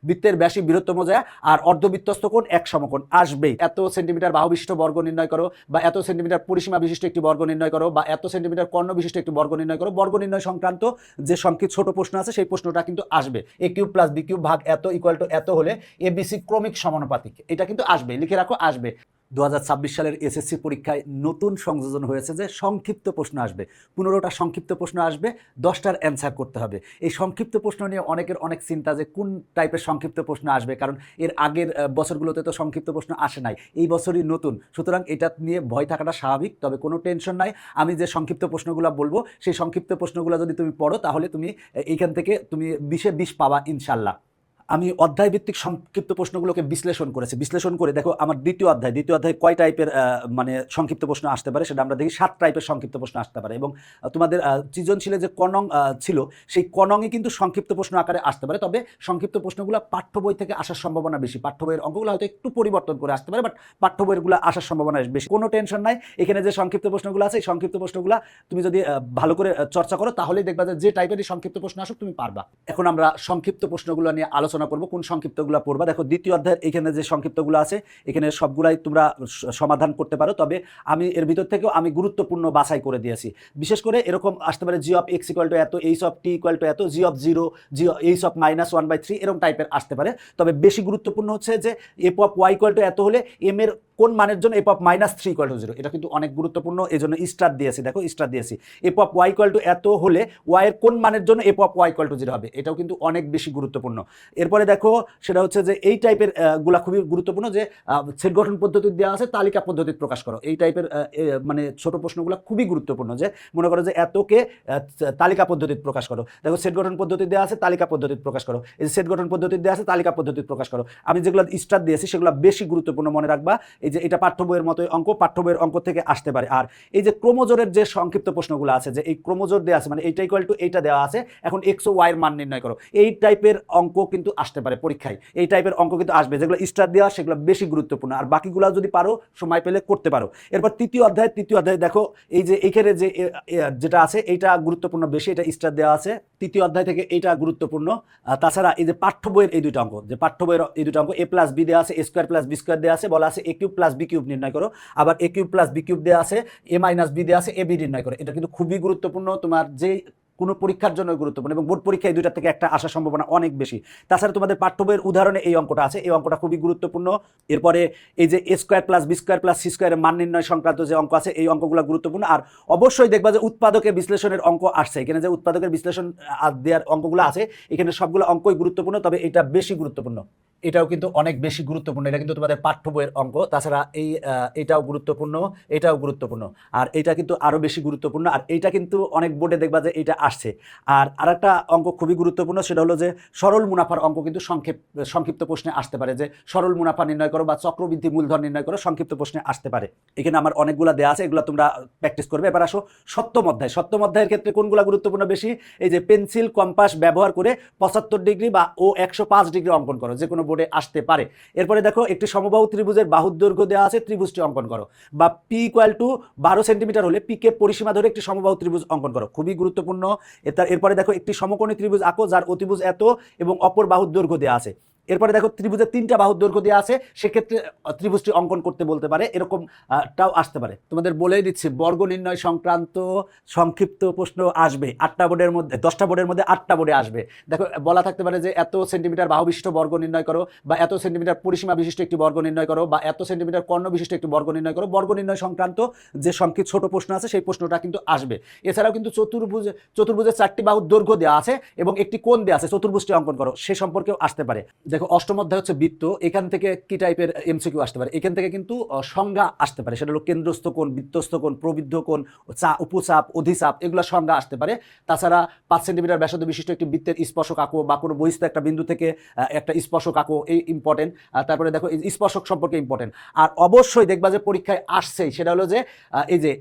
বৃত্তের ব্যাসই বৃহত্তম জ্যা আর অর্ধবৃত্তস্থ কোণ এক সমকোণ আসবেই। এত সেন্টিমিটার বাহু বিশিষ্ট বর্গ নির্ণয় করো, বা এত সেন্টিমিটার পরিসীমা বিশিষ্ট একটি বর্গ নির্ণয় করো, বা এত সেন্টিমিটার কর্ণ বিশিষ্ট একটি বর্গ নির্ণয় করো। বর্গ নির্ণয় সংক্রান্ত যে সংক্ষিপ্ত ছোট প্রশ্ন আছে সেই প্রশ্নটা কিন্তু আসবে। a cube plus b cube ভাগ এত ইকুয়াল টু এত হলে abc ক্রমিক সমানুপাতিক, এটা কিন্তু আসবে, লিখে রাখো আসবে। 2026 সালের এসএসসি পরীক্ষায় নতুন সংযোজন হয়েছে যে সংক্ষিপ্ত প্রশ্ন আসবে, 15টা সংক্ষিপ্ত প্রশ্ন আসবে, 10টার অ্যান্সার করতে হবে। এই সংক্ষিপ্ত প্রশ্ন নিয়ে অনেকের অনেক চিন্তা যে কোন টাইপের সংক্ষিপ্ত প্রশ্ন আসবে, কারণ এর আগের বছরগুলোতে তো সংক্ষিপ্ত প্রশ্ন আসে নাই, এই বছরই নতুন, সুতরাং এটা নিয়ে ভয় থাকাটা স্বাভাবিক। তবে কোনো টেনশন নাই, আমি যে সংক্ষিপ্ত প্রশ্নগুলো বলবো সেই সংক্ষিপ্ত প্রশ্নগুলো যদি তুমি পড়ো তাহলে তুমি এইখান থেকে তুমি 20-এ 20 পাবা ইনশাল্লাহ। আমি অধ্যায়ভিত্তিক সংক্ষিপ্ত প্রশ্নগুলোকে বিশ্লেষণ করেছি, বিশ্লেষণ করে দেখো আমার দ্বিতীয় অধ্যায় কয় টাইপের মানে সংক্ষিপ্ত প্রশ্ন আসতে পারে সেটা আমরা দেখি। 7 টাইপের সংক্ষিপ্ত প্রশ্ন আসতে পারে, এবং তোমাদের সৃজনশীলে যে কনং ছিল সেই কনংয়ে কিন্তু সংক্ষিপ্ত প্রশ্ন আকারে আসতে পারে। তবে সংক্ষিপ্ত প্রশ্নগুলো পাঠ্য বই থেকে আসার সম্ভাবনা বেশি, পাঠ্য বইয়ের অঙ্কগুলো হয়তো একটু পরিবর্তন করে আসতে পারে, বাট পাঠ্য বইয়েরগুলো আসার সম্ভাবনা বেশি। কোনো টেনশন নাই, এখানে যে সংক্ষিপ্ত প্রশ্নগুলো আছে এই সংক্ষিপ্ত প্রশ্নগুলো তুমি যদি ভালো করে চর্চা করো তাহলেই দেখবা যে টাইপেরই সংক্ষিপ্ত প্রশ্ন আসুক তুমি পারবা। এখন আমরা সংক্ষিপ্ত প্রশ্নগুলো নিয়ে আলোচনা করবো, কোন সংক্ষিপ্তগুলো পড়বা। দেখো দ্বিতীয় অধ্যায়ের এখানে যে সংক্ষিপ্তগুলো আছে এখানে সবগুলাই তোমরা সমাধান করতে পারো, তবে আমি এর ভিতর থেকেও আমি গুরুত্বপূর্ণ বাছাই করে দিয়েছি। বিশেষ করে এরকম আসতে পারে জি অফ এক্স ইকুয়াল টু এত, H of T equal to এত, জি অফ 0, এইচ অফ -1/3 এরকম টাইপের আসতে পারে। তবে বেশি গুরুত্বপূর্ণ হচ্ছে যে F of Y equal to এত হলে এম এর কোন মানের জন্য এফ অফ -3 ইকুয়াল টু 0, এটা কিন্তু অনেক গুরুত্বপূর্ণ, এই জন্য স্টার দিয়েছি। দেখো স্টার দিয়েছি, F of Y equal to এত হলে ওয়াই এর কোন মানের জন্য F of Y equal to 0 হবে, এটাও কিন্তু অনেক বেশি গুরুত্বপূর্ণ। এরপরে দেখো সেটা হচ্ছে যে এই টাইপের গুলা খুবই গুরুত্বপূর্ণ, যে সেট গঠন পদ্ধতি দেওয়া আছে তালিকা পদ্ধতি প্রকাশ করো। এই টাইপের মানে ছোট প্রশ্নগুলো খুবই গুরুত্বপূর্ণ, যে মনে করো যে এতকে তালিকা পদ্ধতি প্রকাশ করো। দেখো সেট গঠন পদ্ধতি দেওয়া আছে তালিকা পদ্ধতি প্রকাশ করো, এই সেট গঠন পদ্ধতি দেওয়া আছে তালিকা পদ্ধতি প্রকাশ করো। আমি যেগুলো স্টার দিয়েছি সেগুলো বেশি গুরুত্বপূর্ণ, মনে রাখবা। এই যে এটা পাঠ্য বইয়ের মতোই অঙ্ক, পাঠ্য বইয়ের অঙ্ক থেকে আসতে পারে। আর এই যে ক্রোমোজোরের যে সংক্ষিপ্ত প্রশ্নগুলো আছে, যে এই ক্রোমোজোর দেওয়া আছে মানে এইটা ইকুয়াল টু এইটা দেওয়া আছে, এখন এক্স ও ওয়াই এর মান নির্ণয় করো, এই টাইপের অঙ্ক কিন্তু আসতে পারে পরীক্ষায়, এই টাইপের অঙ্ক কিন্তু আসবে। যেগুলো স্টার দেওয়া সেগুলো বেশি গুরুত্বপূর্ণ, আর বাকিগুলো যদি পারো সময় পেলে করতে পারো। এরপর তৃতীয় অধ্যায় দেখো এই যে এইখানে যে যেটা আছে এইটা গুরুত্বপূর্ণ বেশি, এটা স্টার দেওয়া আছে তৃতীয় অধ্যায় থেকে, এইটা গুরুত্বপূর্ণ। তাছাড়া এই যে পাঠ্য বইয়ের এই দুইটা অঙ্ক, যে পাঠ্য বইয়ের এই দুটো অঙ্ক এ প্লাস বি দেওয়া আছে, এ স্কোয়ার প্লাস বি স্কোয়ার দেওয়া আছে, বলা আছে এ কিউব প্লাস বি কিউব নির্ণয় করো, আবার এ কিউব প্লাস বি কিউব দেওয়া আছে, এ মাইনাস বি দেওয়া আছে, এ বি নির্ণয় করো। এটা কিন্তু খুবই গুরুত্বপূর্ণ, তোমার যে কোনো পরীক্ষার জন্য গুরুত্বপূর্ণ, এবং বোর্ড পরীক্ষা এই দুইটার থেকে একটা আসার সম্ভাবনা অনেক বেশি। তাছাড়া তোমাদের পাঠ্য বইয়ের উদাহরণে এই অঙ্কটা আছে, এই অঙ্কটা খুবই গুরুত্বপূর্ণ। এরপরে এই যে A square plus B square plus C স্কোয়ারের মান নির্ণয় সংক্রান্ত যে অঙ্ক আছে এই অঙ্কগুলো গুরুত্বপূর্ণ। আর অবশ্যই দেখবা যে উৎপাদকের বিশ্লেষণের অঙ্ক আসছে, এখানে যে উৎপাদকের বিশ্লেষণ দেওয়ার অঙ্কগুলো আছে এখানে সবগুলো অঙ্কই গুরুত্বপূর্ণ, তবে এটা বেশি গুরুত্বপূর্ণ, এটাও কিন্তু অনেক বেশি গুরুত্বপূর্ণ, এটা কিন্তু তোমাদের পাঠ্য বইয়ের অঙ্ক। তাছাড়া এটাও গুরুত্বপূর্ণ, এটাও গুরুত্বপূর্ণ, আর এটা কিন্তু আরও বেশি গুরুত্বপূর্ণ, আর এইটা কিন্তু অনেক বোর্ডে দেখবা যে এটা আসছে। আর আরেকটা অঙ্ক খুবই গুরুত্বপূর্ণ, সেটা হলো যে সরল মুনাফার অঙ্ক কিন্তু সংক্ষিপ্ত প্রশ্নে আসতে পারে, যে সরল মুনাফা নির্ণয় করো বা চক্রবৃদ্ধি মূলধন নির্ণয় করো, সংক্ষিপ্ত প্রশ্নে আসতে পারে। এখানে আমার অনেকগুলো দেওয়া আছে, এগুলো তোমরা প্র্যাকটিস করবে। এবার আসো সপ্তম অধ্যায়ের ক্ষেত্রে কোনগুলো গুরুত্বপূর্ণ বেশি। এই যে পেন্সিল কম্পাস ব্যবহার করে 75 ডিগ্রি বা ও 105 ডিগ্রি অঙ্কন করো, যে কোনো বোর্ডে আসতে পারে। এরপরে দেখো একটি সমবাহু ত্রিভুজের বাহুর দৈর্ঘ্য দেওয়া আছে, ত্রিভুজটি অঙ্কন করো, বা পি ইকুয়াল টু 12 সেন্টিমিটার হলে পি কে পরিসীমা ধরে একটি সমবাহু ত্রিভুজ অঙ্কন করো, খুবই গুরুত্বপূর্ণ। এরপরে দেখো একটি সমকোণী ত্রিভুজ আঁকো যার অতিভুজ এত এবং অপর বাহুর দৈর্ঘ্য দেওয়া আছে। এরপরে দেখো ত্রিভুজের 3টা বাহুর দৈর্ঘ্য দেওয়া আছে, সেক্ষেত্রে ত্রিভুজটি অঙ্কন করতে বলতে পারে, এরকমটাও আসতে পারে। তোমাদের বলেই দিচ্ছি বর্গ নির্ণয় সংক্রান্ত সংক্ষিপ্ত প্রশ্ন আসবে 8টা বোর্ডের মধ্যে, 10টা বোর্ডের মধ্যে 8টা বোর্ডে আসবে। দেখো বলা থাকতে পারে যে এত সেন্টিমিটার বাহু বিশিষ্ট বর্গ নির্ণয় করো, বা এত সেন্টিমিটার পরিসীমা বিশিষ্ট একটি বর্গ নির্ণয় করো, বা এত সেন্টিমিটার কর্ণ বিশিষ্ট একটি বর্গ নির্ণয় করো। বর্গ নির্ণয় সংক্রান্ত যে সংক্ষিপ্ত ছোট প্রশ্ন আছে সেই প্রশ্নটা কিন্তু আসবে। এছাড়াও কিন্তু চতুর্ভুজের 4টি বাহুর দৈর্ঘ্য দেওয়া আছে এবং একটি কোণ দেওয়া আছে, চতুর্ভুজটি অঙ্কন করো, সে সম্পর্কেও আসতে পারে। দেখো অষ্টম অধ্যায় হচ্ছে বৃত্ত, এখান থেকে কি টাইপের এমসিকিউ আসতে পারে, এখান থেকে কিন্তু সংজ্ঞা আসতে পারে, সেটা হলো কেন্দ্রস্থ কোণ, বৃত্তস্থ কোণ, প্রবৃদ্ধ কোণ, উপচাপ, অধিচাপ, এগুলো সংজ্ঞা আসতে পারে। তাছাড়া 5 সেন্টিমিটার ব্যাসার্ধ বিশিষ্ট একটি বৃত্তের স্পর্শক আঁকো, বা কোনো বহিস্থ একটা বিন্দু থেকে একটা স্পর্শক আঁকো, এই ইম্পর্টেন্ট। তারপরে দেখো এই স্পর্শক সম্পর্কে ইম্পর্টেন্ট। আর অবশ্যই দেখবা যে পরীক্ষায় আসছেই, সেটা হলো যে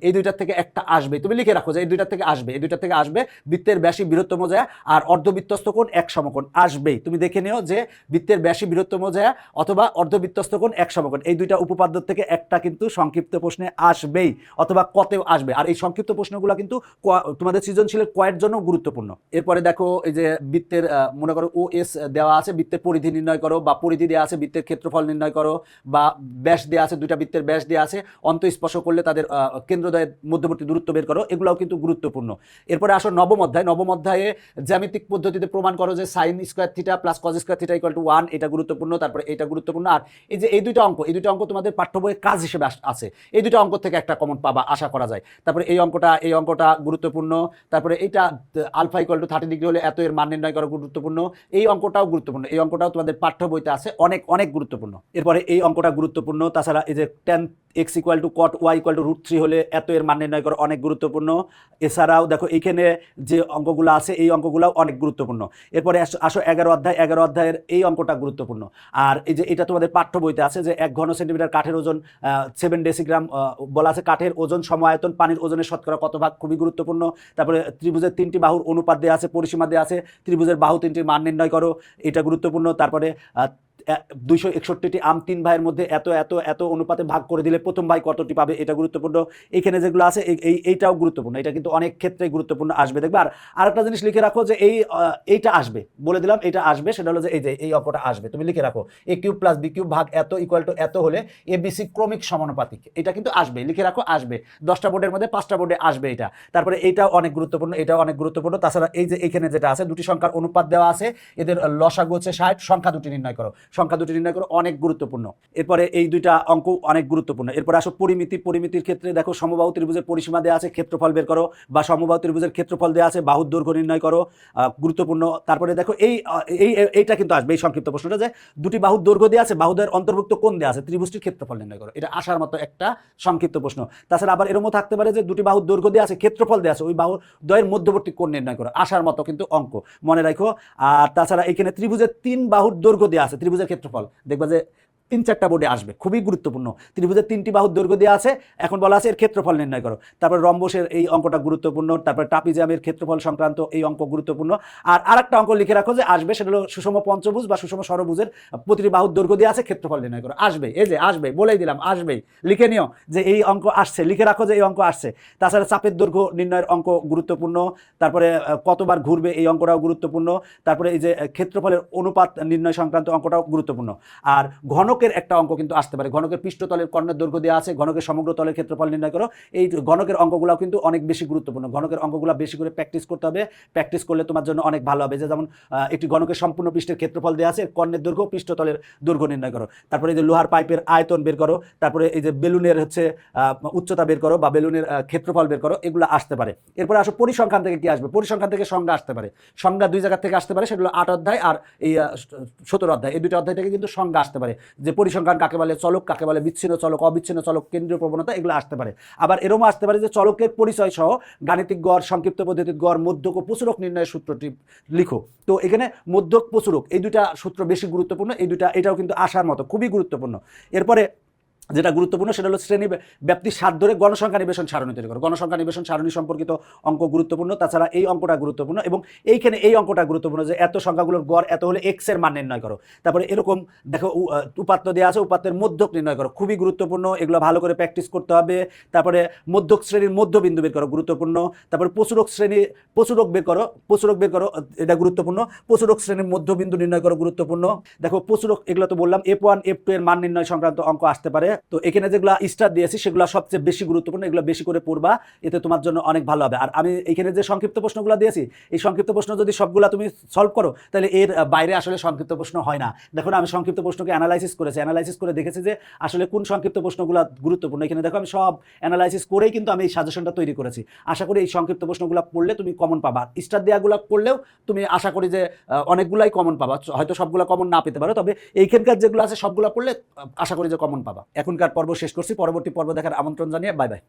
এই দুইটার থেকে একটা আসবে, তুমি লিখে রাখো যে এই দুইটার থেকে আসবে বৃত্তের ব্যাসই বৃহত্তম জ্যা আর অর্ধবৃত্তস্থ কোণ এক সমকোণ আসবেই। তুমি দেখে নিও যে বৃত্তের ব্যাসই বৃহত্তম জ্যা অথবা অর্ধবৃত্তস্থ কোণ এক সমকোণ, এই দুইটা উপপাদ্য থেকে একটা কিন্তু সংক্ষিপ্ত প্রশ্নে আসবেই অথবা কতেও আসবে। আর এই সংক্ষিপ্ত প্রশ্নগুলো কিন্তু তোমাদের সৃজনশীলের কয়ের জন্য গুরুত্বপূর্ণ। এরপরে দেখো এই যে বৃত্তের মনে করো OS দেওয়া আছে, বৃত্তের পরিধি নির্ণয় করো, বা পরিধি দেওয়া আছে বৃত্তের ক্ষেত্রফল নির্ণয় করো, বা ব্যাস দেওয়া আছে, দুইটা বৃত্তের ব্যাস দেওয়া আছে, অন্তঃস্পর্শ করলে তাদের কেন্দ্রদ্বয়ের মধ্যবর্তী দূরত্ব বের করো, এগুলোও কিন্তু গুরুত্বপূর্ণ। এরপরে আসো নবম অধ্যায়। নবম অধ্যায়ে জ্যামিতিক পদ্ধতিতে প্রমাণ করো যে sin square theta plus cos square theta equal to 1, এটা গুরুত্বপূর্ণ। তারপরে এটা গুরুত্বপূর্ণ। আর এই যে এই দুইটা অঙ্ক তোমাদের পাঠ্য বইয়ের কাজ হিসেবে আছে, এই দুটো অঙ্ক থেকে একটা কমন পাবা আশা করা যায়। তারপরে এই অঙ্কটা গুরুত্বপূর্ণ। তারপরে এটা আলফা ইকুয়াল টু 30 ডিগ্রি হলে এত এর মান নির্ণয় করা গুরুত্বপূর্ণ। এই অঙ্কটাও গুরুত্বপূর্ণ, এই অঙ্কটাও তোমাদের পাঠ্য বইতে আছে, অনেক অনেক গুরুত্বপূর্ণ। এরপরে এই অঙ্কটা গুরুত্বপূর্ণ। তাছাড়া এই যে tan x equal to cot y equal to √3 হলে এত এর মান নির্ণয় করা অনেক গুরুত্বপূর্ণ। এছাড়াও দেখো এইখানে যে অঙ্কগুলো আছে এই অঙ্কগুলোও অনেক গুরুত্বপূর্ণ। এরপরে আসো 11 অধ্যায়। 11 অধ্যায়ের এই অঙ্কটা গুরুত্বপূর্ণ। আর এই যে এটা তোমাদের পাঠ্য বইতে আছে যে 1 ঘন সেন্টিমিটার কাঠের ওজন 7 ডেসিগ্রাম বলা আছে। কাঠের ওজন সমায়তন পানির ওজনের শতকরা কত ভাগ, খুবই গুরুত্বপূর্ণ। তারপরে ত্রিভুজের 3টি বাহুর অনুপাত দেওয়া আছে, পরিসীমা দেওয়া আছে, ত্রিভুজের বাহু 3টির মান নির্ণয় করো, এটা গুরুত্বপূর্ণ। তারপরে 261টি আম 3 ভাইয়ের মধ্যে এত এত এত অনুপাতে ভাগ করে দিলে প্রথম ভাই কতটি পাবে, এটা গুরুত্বপূর্ণ। এইখানে যেগুলো আছে এইটাও গুরুত্বপূর্ণ, এটা কিন্তু অনেক ক্ষেত্রে গুরুত্বপূর্ণ আসবে দেখবে। আর আরেকটা জিনিস লিখে রাখো যে এইটা আসবে, বলে দিলাম এটা আসবে, সেটা হলো যে এই অঙ্কটা আসবে, তুমি লিখে রাখো a cube plus b cube ভাগ এত ইকুয়াল টু এত হলে abc ক্রমিক সমানুপাতিক, এটা কিন্তু আসবে, লিখে রাখো আসবে। 10টা বোর্ডের মধ্যে 5টা বোর্ডে আসবে এটা। তারপরে এইটাও অনেক গুরুত্বপূর্ণ, এটাও অনেক গুরুত্বপূর্ণ। তাছাড়া এই যে এখানে যেটা আছে, দুটি সংখ্যার অনুপাত দেওয়া আছে, এদের লসাগু হচ্ছে 60, সংখ্যা দুটি নির্ণয় করো, সংখ্যা দুটি নির্ণয় করো, অনেক গুরুত্বপূর্ণ। এরপরে এই দুইটা অঙ্ক অনেক গুরুত্বপূর্ণ। এরপরে আসো পরিমিতির ক্ষেত্রে দেখো সমবাহু ত্রিভুজের পরিসীমা দেওয়া আছে, ক্ষেত্রফল বের করো, বা সমবাহু ত্রিভুজের ক্ষেত্রফল দেওয়া আছে, বাহুর দৈর্ঘ্য নির্ণয় করো, গুরুত্বপূর্ণ। তারপরে দেখো এইটা কিন্তু আসবে, এই সংক্ষিপ্ত প্রশ্নটা যে দুটি বাহুর দৈর্ঘ্য দেওয়া আছে, বাহুদের অন্তর্ভুক্ত কোণ দেওয়া আছে, ত্রিভুজটির ক্ষেত্রফল নির্ণয় করো, এটা আসার মতো একটা সংক্ষিপ্ত প্রশ্ন। তাছাড়া আবার এরকমও থাকতে পারে যে দুটি বাহুর দৈর্ঘ্য দেওয়া আছে, ক্ষেত্রফল দেওয়া আছে, ওই বাহুর দ্বয়ের মধ্যবর্তী কোণ নির্ণয় করো, আসার মতো কিন্তু অঙ্ক, মনে রাখো। আর তাছাড়া এখানে ত্রিভুজের 3 বাহুর দৈর্ঘ্য দেওয়া আছে, ত্রিভুজের ক্ষেত্রফল দেখবা যে 3-4টা বোর্ডে আসবে, খুবই গুরুত্বপূর্ণ। ত্রিভুজের 3টি বাহুর দৈর্ঘ্য দেওয়া আছে, এখন বলা আছে এর ক্ষেত্রফল নির্ণয় করো। তারপর রম্বসের এই অঙ্কটা গুরুত্বপূর্ণ। তারপর ট্রাপিজিয়ামের ক্ষেত্রফল সংক্রান্ত এই অঙ্ক গুরুত্বপূর্ণ। আর আরেকটা অঙ্ক লিখে রাখো যে আসবে, সেটা হলো সুষম পঞ্চভুজ বা সুষম ষড়ভুজের প্রতিটি বাহুর দৈর্ঘ্য দেওয়া আছে, ক্ষেত্রফল নির্ণয় করো, আসবে। এই যে আসবে, বলেই দিলাম আসবেই, লিখে নিও যে এই অঙ্ক আসছে, লিখে রাখো যে এই অঙ্ক আসছে। তাছাড়া চাপের দৈর্ঘ্য নির্ণয়ের অঙ্ক গুরুত্বপূর্ণ। তারপরে কতবার ঘুরবে এই অঙ্কটাও গুরুত্বপূর্ণ। তারপরে এই যে ক্ষেত্রফলের অনুপাত নির্ণয় সংক্রান্ত অঙ্কটাও গুরুত্বপূর্ণ। আর ঘনকের একটা অঙ্ক কিন্তু আসতে পারে, ঘনকের পৃষ্ঠতলের কর্ণের দৈর্ঘ্য দেওয়া আছে, ঘনকের সমগ্র তলের ক্ষেত্রফল নির্ণয় করো। এই ঘনকের অঙ্কগুলো কিন্তু অনেক বেশি গুরুত্বপূর্ণ, ঘনকের অঙ্কগুলো বেশি করে প্র্যাকটিস করতে হবে, প্র্যাকটিস করলে তোমার জন্য অনেক ভালো হবে। যে যেমন একটি ঘনকের সম্পূর্ণ পৃষ্ঠের ক্ষেত্রফল দেওয়া আছে, কর্ণের দৈর্ঘ্য, পৃষ্ঠতলের দৈর্ঘ্য নির্ণয় করো। তারপরে এই যে লোহার পাইপের আয়তন বের করো, তারপরে এই যে বেলুনের হচ্ছে উচ্চতা বের করো, বা বেলুনের ক্ষেত্রফল বের করো, এগুলো আসতে পারে। এরপরে আসো পরিসংখ্যান থেকে কি আসবে, পরিসংখ্যান থেকে সংজ্ঞা আসতে পারে, সংজ্ঞা দুই জায়গা থেকে আসতে পারে, সেগুলো 8 অধ্যায় আর এই 17 অধ্যায়, এই দুটো অধ্যায় থেকে কিন্তু সংজ্ঞা আসতে পারে, যে পরিসংখ্যান কাকে বলে, চলক কাকে বলে, বিচ্ছিন্ন চলক, অবিচ্ছিন্ন চলক, কেন্দ্রীয় প্রবণতা, এগুলো আসতে পারে। আবার এরকম আসতে পারে যে চলকের পরিচয় সহ গাণিতিক গড়, সংক্ষিপ্ত পদ্ধতির গড়, মধ্যক ও প্রচুরক নির্ণয়ের সূত্রটি লিখো। তো এখানে মধ্যক প্রচুরক এই দুইটা সূত্র বেশি গুরুত্বপূর্ণ, এটাও কিন্তু আসার মতো, খুবই গুরুত্বপূর্ণ। এরপরে যেটা গুরুত্বপূর্ণ সেটা হলো শ্রেণী ব্যাপ্তির স্বাদ ধরে গণসংখ্যা নিবেশন সারণী তৈরি করো, গণসংখ্যা নিবেশন সারণী সম্পর্কিত অঙ্ক গুরুত্বপূর্ণ। তাছাড়া এই অঙ্কটা গুরুত্বপূর্ণ, এবং এইখানে এই অঙ্কটা গুরুত্বপূর্ণ যে এত সংখ্যাগুলোর গড় এত হলে এক্স এর মান নির্ণয় করো। তারপরে এরকম দেখো উপাত্ত দেওয়া আছে, উপাত্তের মধ্যক নির্ণয় করো, খুবই গুরুত্বপূর্ণ, এগুলো ভালো করে প্র্যাকটিস করতে হবে। তারপরে মধ্যক শ্রেণীর মধ্যবিন্দু বের করো, গুরুত্বপূর্ণ। তারপরে প্রচুরক বের করো, এটা গুরুত্বপূর্ণ। প্রচুরক শ্রেণীর মধ্যবিন্দু নির্ণয় করো, গুরুত্বপূর্ণ। দেখো প্রচুরক, এগুলো তো বললাম, F1 F2 এর মান নির্ণয় সংক্রান্ত অঙ্ক আসতে পারে। তো এখানে যেগুলো স্টার দিয়েছি সেগুলো সবচেয়ে বেশি গুরুত্বপূর্ণ, এগুলো বেশি করে পড়বা, এতে তোমার জন্য অনেক ভালো হবে। আর আমি এখানে যে সংক্ষিপ্ত প্রশ্নগুলো দিয়েছি, এই সংক্ষিপ্ত প্রশ্ন যদি সবগুলো তুমি সলভ করো, তাহলে এর বাইরে আসলে সংক্ষিপ্ত প্রশ্ন হয় না। দেখো না, আমি সংক্ষিপ্ত প্রশ্নকে অ্যানালাইসিস করে দেখেছি যে আসলে কোন সংক্ষিপ্ত প্রশ্নগুলো গুরুত্বপূর্ণ। এখানে দেখো আমি সব অ্যানালাইসিস করেই কিন্তু আমি এই সাজেশনটা তৈরি করেছি। আশা করি এই সংক্ষিপ্ত প্রশ্নগুলো পড়লে তুমি কমন পাবা, স্টার দেওয়াগুলো করলেও তুমি আশা করি যে অনেকগুলাই কমন পাবা, হয়তো সবগুলো কমন না পেতে পারো, তবে এইখানকার যেগুলো আছে সবগুলো পড়লে আশা করি যে কমন পাবা। এখনকার পর্ব শেষ করছি, পরবর্তী পর্ব দেখার আমন্ত্রণ জানিয়ে বাই বাই।